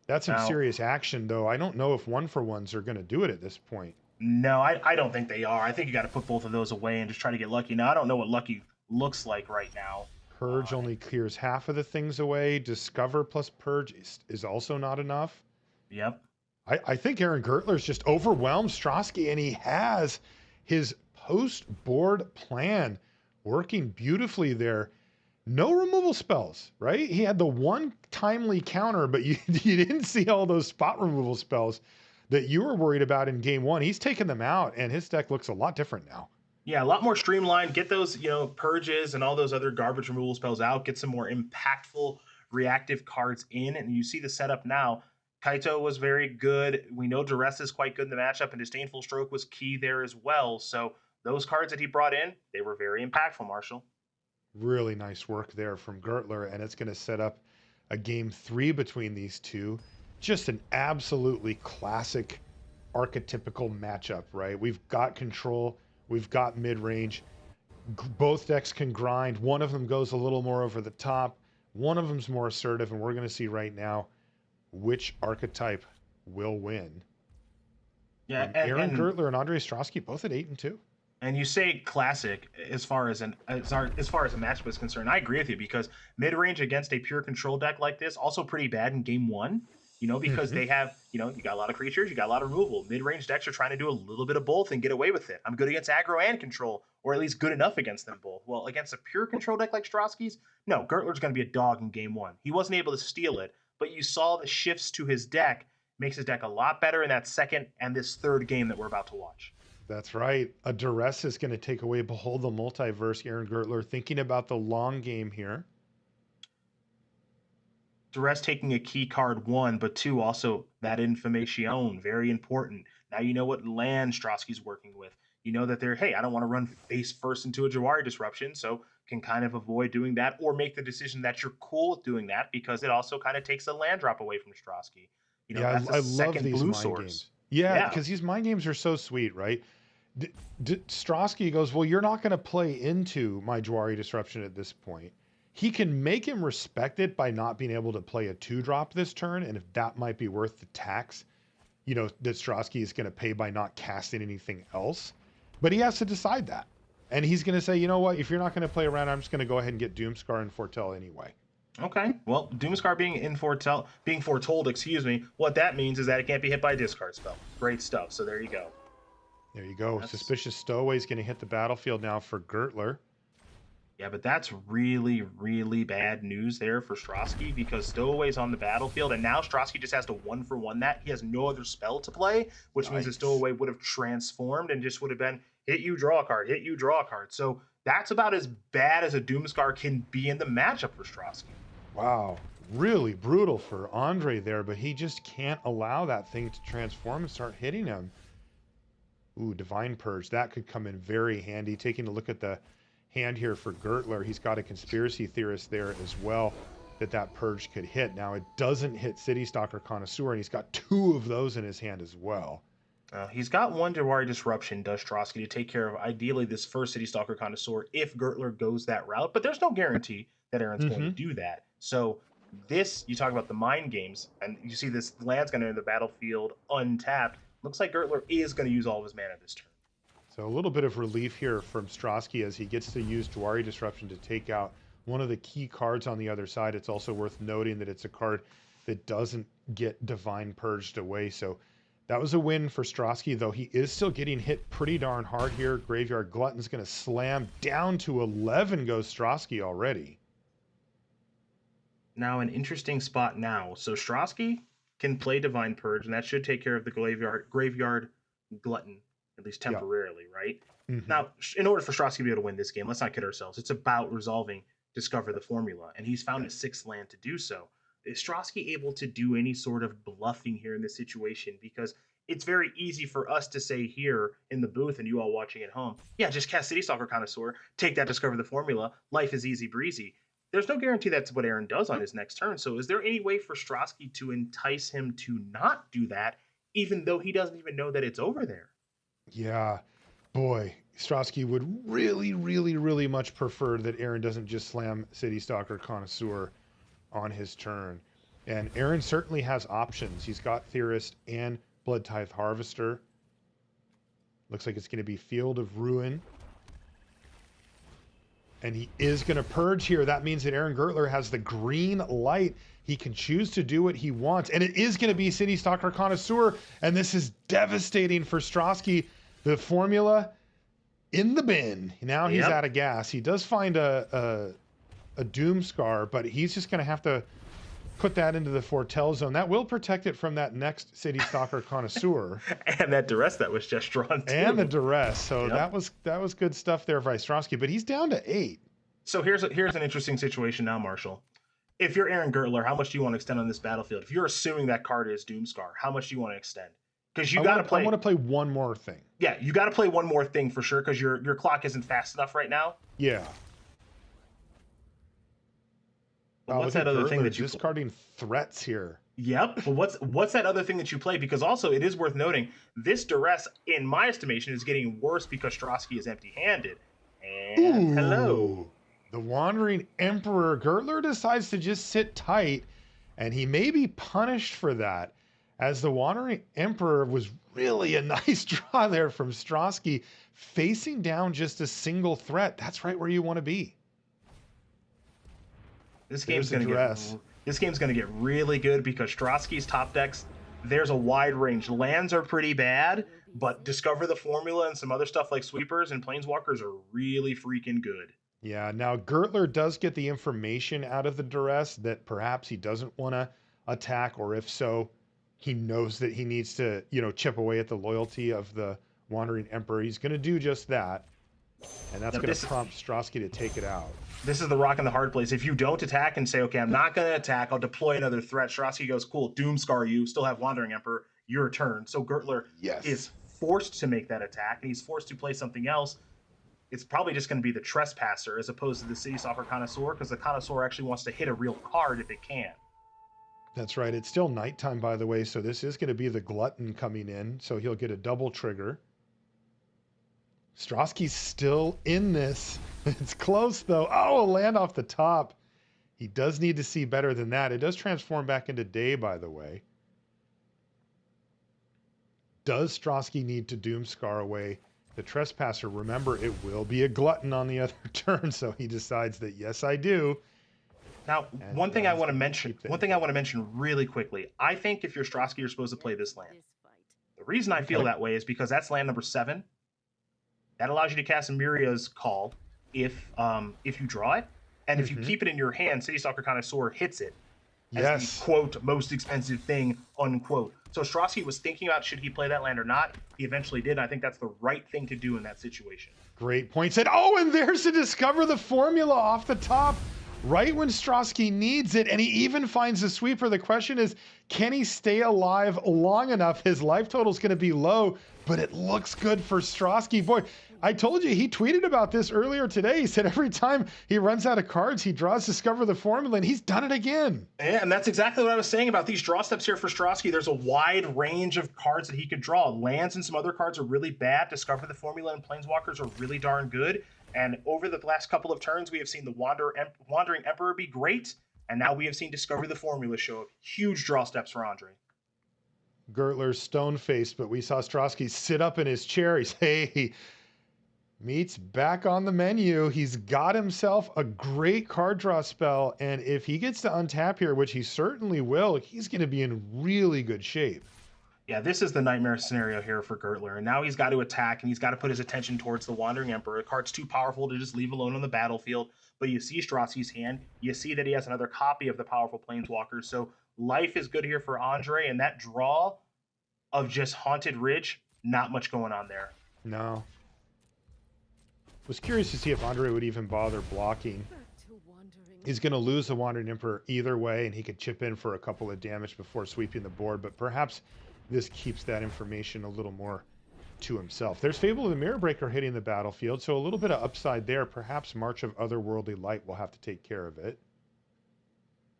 That's some serious action, though. I don't know if 1-for-1s are going to do it at this point. No, I don't think they are. I think you got to put both of those away and just try to get lucky. Now, I don't know what lucky looks like right now. Purge only clears half of the things away. Discover plus Purge is also not enough. Yep. I think Aaron Gertler's just overwhelmed Strawski, and he has his post-board plan working beautifully there. No removal spells, right? He had the one timely counter, but you didn't see all those spot removal spells that you were worried about in game 1. He's taken them out, and his deck looks a lot different now. Yeah, a lot more streamlined. Get those, purges and all those other garbage removal spells out. Get some more impactful reactive cards in, and you see the setup now. Kaito was very good. We know Duress is quite good in the matchup, and Disdainful Stroke was key there as well. So those cards that he brought in, they were very impactful, Marshall. Really nice work there from Gertler, and it's going to set up a game 3 between these two. Just an absolutely classic, archetypical matchup, right? We've got control, we've got mid-range. Both decks can grind. One of them goes a little more over the top. One of them's more assertive, and we're going to see right now which archetype will win. Yeah, Aaron Gertler and Ondřej Stráský both at 8-2. And you say classic as far as a matchup is concerned. I agree with you because mid-range against a pure control deck like this also pretty bad in game 1. Because they have, you got a lot of creatures, you got a lot of removal. Mid-range decks are trying to do a little bit of both and get away with it. I'm good against aggro and control, or at least good enough against them both. Well, against a pure control deck like Strawski's, no, Gertler's going to be a dog in game 1. He wasn't able to steal it, but you saw the shifts to his deck makes his deck a lot better in that second and this third game that we're about to watch. That's right. A Duress is going to take away Behold the Multiverse. Aaron Gertler thinking about the long game here. Duress taking a key card 1, but 2 also that Information, very important. Now you know what land Strawski's working with. You know that they're, hey, I don't want to run face first into a Jawari Disruption, so can kind of avoid doing that or make the decision that you're cool with doing that because it also kind of takes a land drop away from Strawski. That's I love these mind games. Yeah, because these mind games are so sweet, right? Strawski goes, well, you're not going to play into my Jawari Disruption at this point. he can make him respect it by not being able to play a 2-drop this turn, and if that might be worth the tax, you know, that Strawski is going to pay by not casting anything else. But he has to decide that. And he's going to say, you know what, if you're not going to play around, I'm just going to go ahead and get Doomscar and Foretell anyway. Okay, well, Doomscar being foretold, excuse me, what that means is that it can't be hit by a discard spell. Great stuff, so there you go. There you go. Suspicious Stowaway is going to hit the battlefield now for Gertler. Yeah, but that's really, really bad news there for Strawski, because Stowaway's on the battlefield, and now Strawski just has to 1-for-1 that. He has no other spell to play, which means the Stowaway would have transformed and just would have been hit you, draw a card, hit you, draw a card. So that's about as bad as a Doomscar can be in the matchup for Strawski. Wow, really brutal for Ondřej there, but he just can't allow that thing to transform and start hitting him. Ooh, Divine Purge, that could come in very handy. Taking a look at the hand here for Gertler, he's got a Conspiracy Theorist there as well that Purge could hit. Now, it doesn't hit City Stalker Connoisseur, and he's got 2 of those in his hand as well. He's got 1 Jawari Disruption, does Strawski, to take care of, ideally, this first City Stalker Connoisseur if Gertler goes that route, but there's no guarantee that Aaron's going to do that. So this, you talk about the mind games, and you see this land's going to enter the battlefield untapped. Looks like Gertler is going to use all of his mana this turn. So a little bit of relief here from Strawski as he gets to use Jawari Disruption to take out one of the key cards on the other side. It's also worth noting that it's a card that doesn't get Divine Purged away. So that was a win for Strawski, though he is still getting hit pretty darn hard here. Graveyard Glutton's going to slam down to 11 goes Strawski already. Now an interesting spot now. So Strawski can play Divine Purge, and that should take care of the Graveyard Glutton, at least temporarily, right? Now, in order for Strawski to be able to win this game, let's not kid ourselves. It's about resolving Discover the Formula, and he's found a 6th land to do so. Is Strawski able to do any sort of bluffing here in this situation? Because it's very easy for us to say here in the booth and you all watching at home, yeah, just cast City Stalker Connoisseur, take that Discover the Formula, life is easy breezy. There's no guarantee that's what Aaron does on his next turn. So is there any way for Strawski to entice him to not do that, even though he doesn't even know that it's over there? Yeah, boy, Strawski would really, really, really much prefer that Aaron doesn't just slam City Stalker Connoisseur on his turn. And Aaron certainly has options. He's got Theorist and Blood Tithe Harvester. Looks like it's going to be Field of Ruin. And he is going to purge here. That means that Aaron Gertler has the green light. He can choose to do what he wants. And it is going to be City Stalker Connoisseur. And this is devastating for Strawski. The formula in the bin. Now he's out of gas. He does find a Doomscar, but he's just going to have to put that into the Foretell zone. That will protect it from that next City Stalker Connoisseur. And that duress that was just drawn too. And the duress. So that was good stuff there by Strawski, but he's down to 8. So here's an interesting situation now, Marshall. If you're Aaron Gertler, how much do you want to extend on this battlefield? If you're assuming that card is Doomscar, how much do you want to extend? Because you got to play. I want to play one more thing. Yeah, you got to play one more thing for sure, because your clock isn't fast enough right now. Yeah. Well, what's that other thing that you discarding threats here? Yep. Well, what's that other thing that you play? Because also it is worth noting this duress, in my estimation, is getting worse because Strawski is empty-handed. And hello. The Wandering Emperor. Gertler decides to just sit tight, and he may be punished for that, as the Wandering Emperor was really a nice draw there from Strawski, facing down just a single threat. That's right where you want to be. This game's going to get really good because Strawski's top decks, there's a wide range. Lands are pretty bad, but Discover the Formula and some other stuff like Sweepers and Planeswalkers are really freaking good. Yeah, now Gertler does get the information out of the duress that perhaps he doesn't want to attack, or if so, he knows that he needs to, chip away at the loyalty of the Wandering Emperor. He's going to do just that, and that's going to prompt Strawski to take it out. This is the rock and the hard place. If you don't attack and say, okay, I'm not going to attack, I'll deploy another threat, Strawski goes, cool, Doomscar you, still have Wandering Emperor, your turn. So Gertler is forced to make that attack, and he's forced to play something else. It's probably just going to be the Trespasser as opposed to the City Stalker Connoisseur, because the Connoisseur actually wants to hit a real card if it can. That's right. It's still nighttime, by the way, so this is going to be the Glutton coming in, so he'll get a double trigger. Strawski's still in this. It's close, though. Oh, a land off the top. He does need to see better than that. It does transform back into day, by the way. Does Strawski need to Doomscar away the Trespasser? Remember, it will be a glutton on the other turn, so he decides that, yes, I do. Now, one thing I want to mention really quickly. I think if you're Strawski, you're supposed to play this land. The reason I feel that way is because that's land number 7. That allows you to cast Miria's Call if you draw it. And if you keep it in your hand, City Stalker Connoisseur hits it as the, quote, most expensive thing, unquote. So Strawski was thinking about should he play that land or not. He eventually did. I think that's the right thing to do in that situation. Great point. Said, oh, and there's to discover the formula off the top, right when Strawski needs it, and he even finds a sweeper. The question is, can he stay alive long enough? His life total is going to be low, but it looks good for Strawski. Boy, I told you, he tweeted about this earlier today. He said every time he runs out of cards, he draws Discover the Formula, and he's done it again. Yeah, and that's exactly what I was saying about these draw steps here for Strawski. There's a wide range of cards that he could draw. Lands and some other cards are really bad. Discover the Formula and Planeswalkers are really darn good. And over the last couple of turns, we have seen the Wandering Emperor be great, and now we have seen Discover the Formula show huge draw steps for Ondřej. Gertler's stone-faced, but we saw Strawski sit up in his chair. He's, hey, Meat's back on the menu. He's got himself a great card draw spell, and if he gets to untap here, which he certainly will, he's going to be in really good shape. Yeah, this is the nightmare scenario here for Gertler, and now he's got to attack, and he's got to put his attention towards the Wandering Emperor. The card's too powerful to just leave alone on the battlefield, but you see Strawski's hand. You see that he has another copy of the powerful Planeswalker, so life is good here for Ondřej, and that draw of just Haunted Ridge, not much going on there. No. Was curious to see if Ondřej would even bother blocking. He's going to lose the Wandering Emperor either way, and he could chip in for a couple of damage before sweeping the board, but perhaps this keeps that information a little more to himself. There's Fable of the Mirror Breaker hitting the battlefield, so a little bit of upside there. Perhaps March of Otherworldly Light will have to take care of it.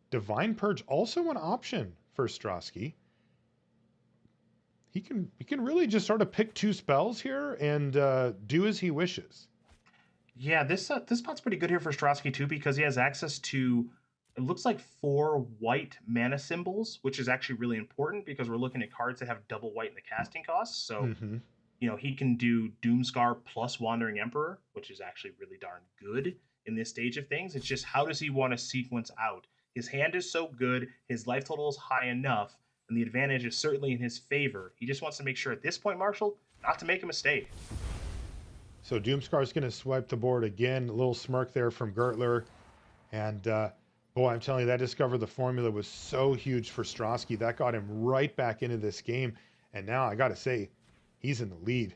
Divine Purge also an option for Strawski. He can really just sort of pick 2 spells here and do as he wishes. Yeah, this spot's pretty good here for Strawski too, because he has access to, it looks like 4 white mana symbols, which is actually really important because we're looking at cards that have double white in the casting costs. So, you know, he can do Doomscar plus Wandering Emperor, which is actually really darn good in this stage of things. It's just, how does he want to sequence out? His hand is so good, his life total is high enough, and the advantage is certainly in his favor. He just wants to make sure at this point, Marshall, not to make a mistake. So Doomscar's going to swipe the board again. A little smirk there from Gertler. And boy, I'm telling you, that Discover the Formula was so huge for Strawski. That got him right back into this game. And now I got to say, he's in the lead.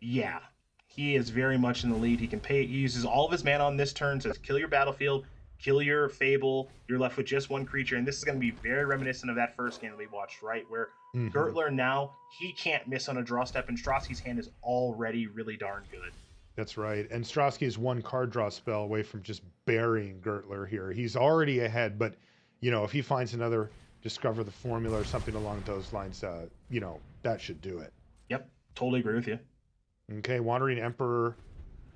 Yeah, he is very much in the lead. He can pay. He uses all of his mana on this turn, says kill your battlefield, kill your Fable. You're left with just 1 creature. And this is going to be very reminiscent of that first game that we watched, right? Where Gertler now, he can't miss on a draw step, and Strawski's hand is already really darn good. That's right. And Strawski is 1 card draw spell away from just burying Gertler here. He's already ahead, but, you know, if he finds another Discover the Formula or something along those lines, you know, that should do it. Yep, totally agree with you. Okay, Wandering Emperor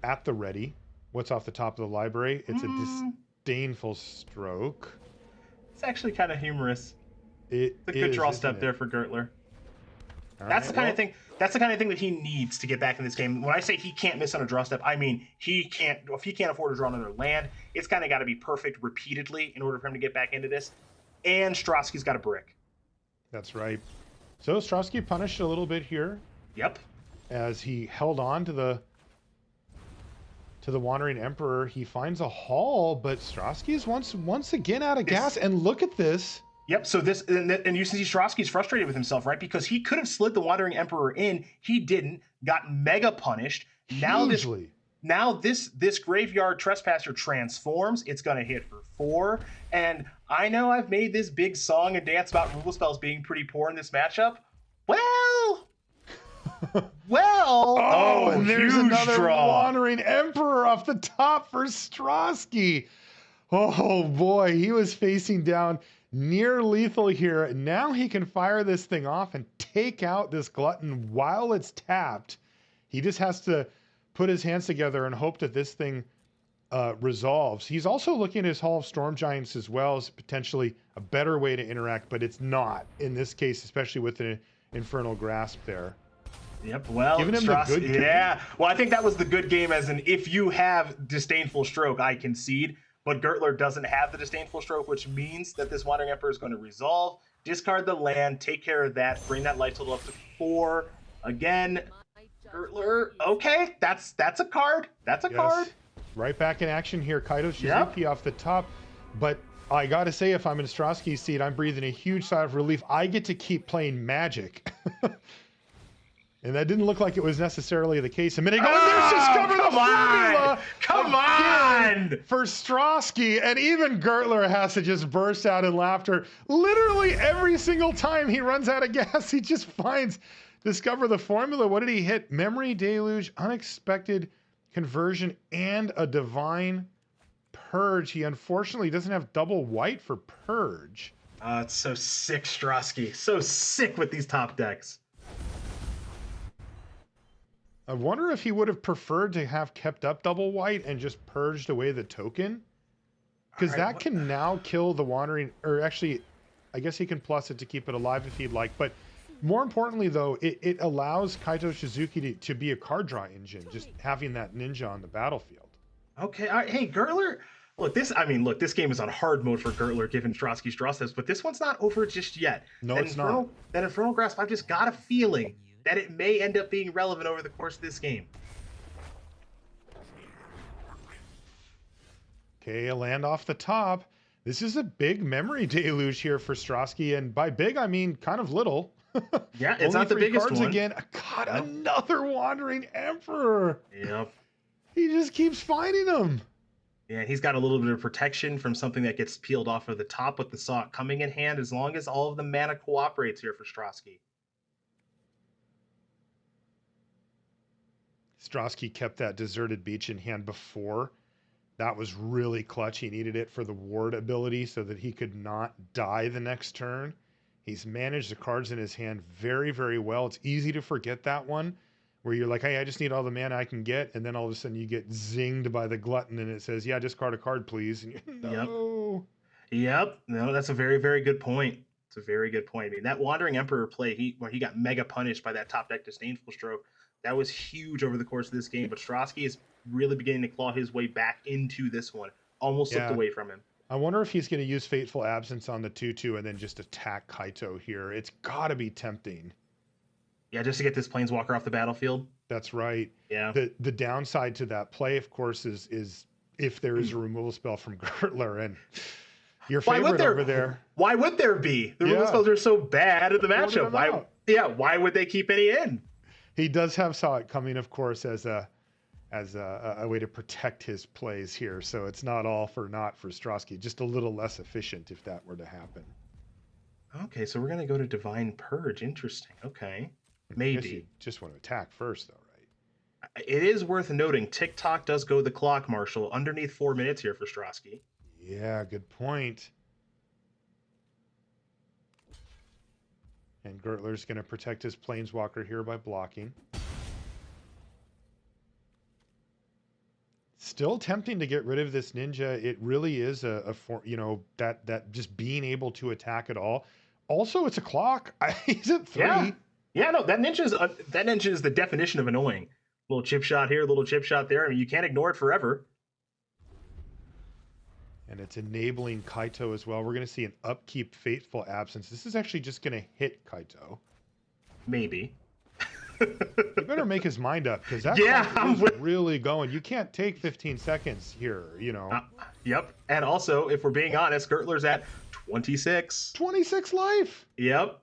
at the ready. What's off the top of the library? It's a Disdainful Stroke. It's actually kind of humorous. It's a good draw step there for Gertler. That's the kind of thing. That's the kind of thing that he needs to get back in this game. When I say he can't miss on a draw step, I mean he can't. If he can't afford to draw another land, it's kind of got to be perfect repeatedly in order for him to get back into this. And Strawski's got a brick. That's right. So Strawski punished a little bit here. Yep. As he held on to the Wandering Emperor, he finds a haul, but Strawski is once again out of gas. And look at this. Yep, so this, and you see Strawski's frustrated with himself, right? Because he could have slid the Wandering Emperor in. He didn't, got mega punished. Hugely. Now this Graveyard Trespasser transforms. It's going to hit for 4. And I know I've made this big song and dance about removal spells being pretty poor in this matchup. Well... oh, and there's another draw. Wandering Emperor off the top for Strawski. Oh boy, he was facing down near lethal here. Now he can fire this thing off and take out this glutton while it's tapped. He just has to put his hands together and hope that this thing resolves. He's also looking at his Hall of Storm Giants as well as potentially a better way to interact, but it's not in this case, especially with an Infernal Grasp there. Yep, well, Giving him the good game. Yeah, well, I think that was the good game, as in, if you have Disdainful Stroke, I concede, but Gertler doesn't have the Disdainful Stroke, which means that this Wandering Emperor is going to resolve, discard the land, take care of that, bring that life total up to 4. Again, Gertler, okay, that's a card. That's a card. Right back in action here. Kaito Shizuki off the top, but I gotta say, if I'm in Strawski's seat, I'm breathing a huge sigh of relief. I get to keep playing Magic. And that didn't look like it was necessarily the case a minute ago. And there's Discover the Formula! Come on! For Strawski, and even Gertler has to just burst out in laughter. Literally every single time he runs out of gas, he just finds Discover the Formula. What did he hit? Memory Deluge, Unexpected Conversion, and a Divine Purge. He unfortunately doesn't have double white for Purge. It's so sick, Strawski. So sick with these top decks. I wonder if he would have preferred to have kept up double white and just purged away the token. Because that can now kill the Wandering, or actually, I guess he can plus it to keep it alive if he'd like. But more importantly, though, it allows Kaito Shizuki to be a card draw engine, just having that ninja on the battlefield. Okay, all right. Hey, Gertler, look, this game is on hard mode for Gertler, given Strawski's draw steps, but this one's not over just yet. No, it's not. That Infernal Grasp, I've just got a feeling that it may end up being relevant over the course of this game. Okay, a land off the top. This is a big memory deluge here for Strawski, and by big, I mean kind of little. Yeah, it's not the biggest one. Again. God, another Wandering Emperor. Yep. He just keeps finding them. Yeah, he's got a little bit of protection from something that gets peeled off of the top with the Saw coming in hand, as long as all of the mana cooperates here for Strawski. Strawski kept that Deserted Beach in hand before. That was really clutch. He needed it for the ward ability so that he could not die the next turn. He's managed the cards in his hand very, very well. It's easy to forget that one, where you're like, hey, I just need all the mana I can get, and then all of a sudden you get zinged by the glutton and it says, yeah, discard a card, please. And no. Yep. No, that's a very, very good point. It's a very good point. I mean, that Wandering Emperor play, where he got mega punished by that top deck Disdainful Stroke, that was huge over the course of this game, but Strawski is really beginning to claw his way back into this one. Almost slipped away from him. I wonder if he's going to use Fateful Absence on the 2/2 and then just attack Kaito here. It's got to be tempting. Yeah, just to get this Planeswalker off the battlefield. That's right. Yeah. The downside to that play, of course, is if there is a removal spell from Gertler, and your favorite over there. Why would there be? The removal spells are so bad at the matchup. Why would they keep any in? He does have Saw It coming, of course, as a way to protect his plays here. So it's not all for naught for Strawski. Just a little less efficient if that were to happen. Okay, so we're going to go to Divine Purge. Interesting. Okay. Maybe. You just want to attack first, though, right? It is worth noting, TikTok does go the clock, Marshall. Underneath 4 minutes here for Strawski. Yeah, good point. And Gertler's going to protect his Planeswalker here by blocking. Still tempting to get rid of this ninja. It really is that just being able to attack at all. Also, it's a clock. He's at 3. Yeah, no, that ninja is the definition of annoying. Little chip shot here, little chip shot there. I mean, you can't ignore it forever. And it's enabling Kaito as well. We're going to see an upkeep Fateful Absence. This is actually just going to hit Kaito. Maybe. He better make his mind up, because that is really going. You can't take 15 seconds here, you know. Yep. And also, if we're being honest, Gertler's at 26. 26 life. Yep.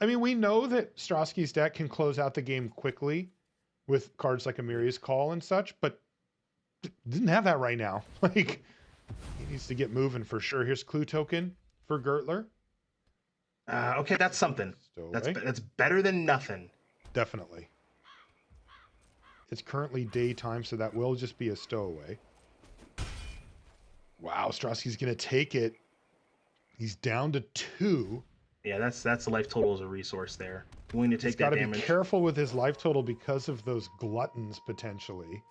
I mean, we know that Strawski's deck can close out the game quickly with cards like Amiria's Call and such, but didn't have that right now. Like, he needs to get moving for sure. Here's Clue Token for Gertler. Okay, that's something. That's better than nothing. Definitely. It's currently daytime, so that will just be a stowaway. Wow, Strawski's going to take it. He's down to 2. Yeah, that's the life total as a resource there. Willing to take that damage. He's got to be careful with his life total because of those gluttons, potentially.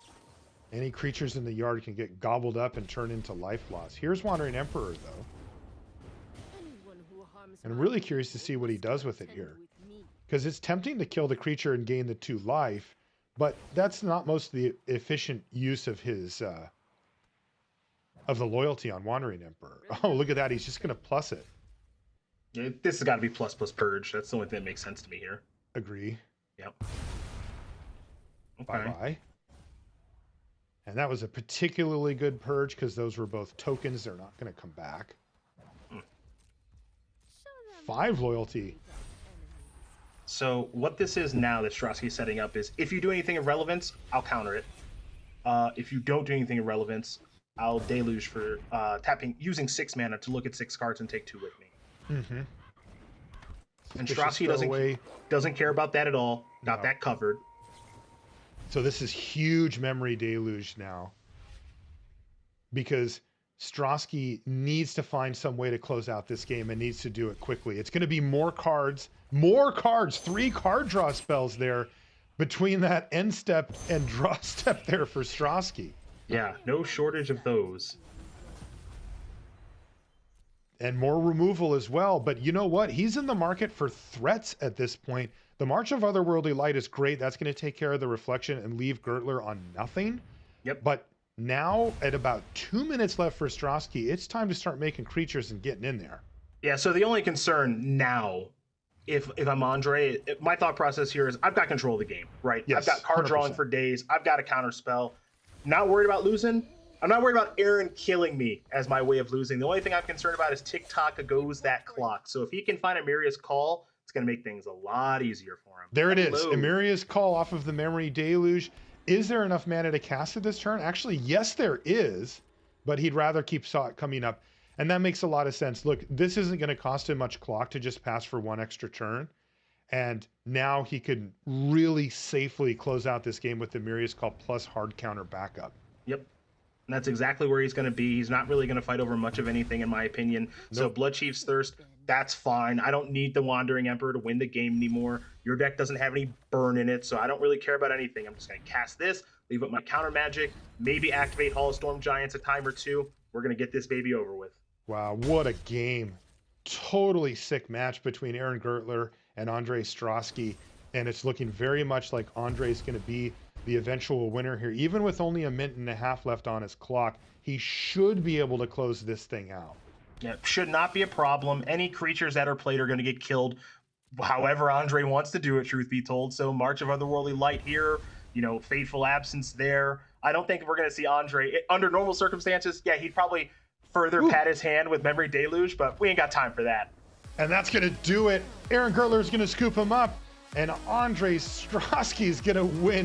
Any creatures in the yard can get gobbled up and turn into life loss. Here's Wandering Emperor, though. And I'm really curious to see what he does with it here. Because it's tempting to kill the creature and gain the 2 life, but that's not most of the efficient use of his of the loyalty on Wandering Emperor. Oh, look at that. He's just going to plus it. Yeah, this has got to be plus purge. That's the only thing that makes sense to me here. Agree. Yep. Okay. Bye-bye. And that was a particularly good purge because those were both tokens. They're not going to come back. 5 loyalty. So what this is now that Strawski's setting up is if you do anything of relevance, I'll counter it. If you don't do anything of relevance, I'll deluge for using 6 mana to look at 6 cards and take 2 with me. Mm-hmm. And Strawski doesn't care about that at all. Got that covered. So this is huge memory deluge now. Because Strawski needs to find some way to close out this game and needs to do it quickly. It's going to be more cards, 3 card draw spells there between that end step and draw step there for Strawski. Yeah, no shortage of those. And more removal as well. But you know what? He's in the market for threats at this point. The March of Otherworldly Light is great. That's going to take care of the reflection and leave Gertler on nothing. Yep. But now, at about 2 minutes left for Strawski, it's time to start making creatures and getting in there. Yeah, so the only concern now, if I'm Ondřej, my thought process here is I've got control of the game, right? Yes, I've got card 100%. drawing for days. I've got a counter spell. Not worried about losing. I'm not worried about Aaron killing me as my way of losing. The only thing I'm concerned about is tick-tock goes that clock. So if he can find Emeria's Call, it's going to make things a lot easier for him. There it is. Emeria's Call off of the Memory Deluge. Is there enough mana to cast it this turn? Actually, yes, there is, but he'd rather keep Saw It coming up. And that makes a lot of sense. Look, this isn't going to cost him much clock to just pass for 1 extra turn. And now he could really safely close out this game with the Emeria's Call plus hard counter backup. Yep. And that's exactly where he's going to be. He's not really going to fight over much of anything, in my opinion. Nope. So Bloodchief's Thirst, that's fine. I don't need the Wandering Emperor to win the game anymore. Your deck doesn't have any burn in it, so I don't really care about anything. I'm just going to cast this, leave up my counter magic, maybe activate Hall of Storm Giants a time or 2. We're going to get this baby over with. Wow, what a game. Totally sick match between Aaron Gertler and Ondřej Stráský. And it's looking very much like Ondřej's going to be the eventual winner here. Even with only 1.5 minutes left on his clock, he should be able to close this thing out. Yeah, should not be a problem. Any creatures that are played are going to get killed however Ondřej wants to do it, truth be told. So March of Otherworldly Light here, Fateful Absence there. I don't think we're going to see Ondřej, under normal circumstances, yeah, he'd probably further pat his hand with Memory Deluge, but we ain't got time for that. And that's going to do it. Aaron Gertler is going to scoop him up, and Ondřej Stráský is going to win.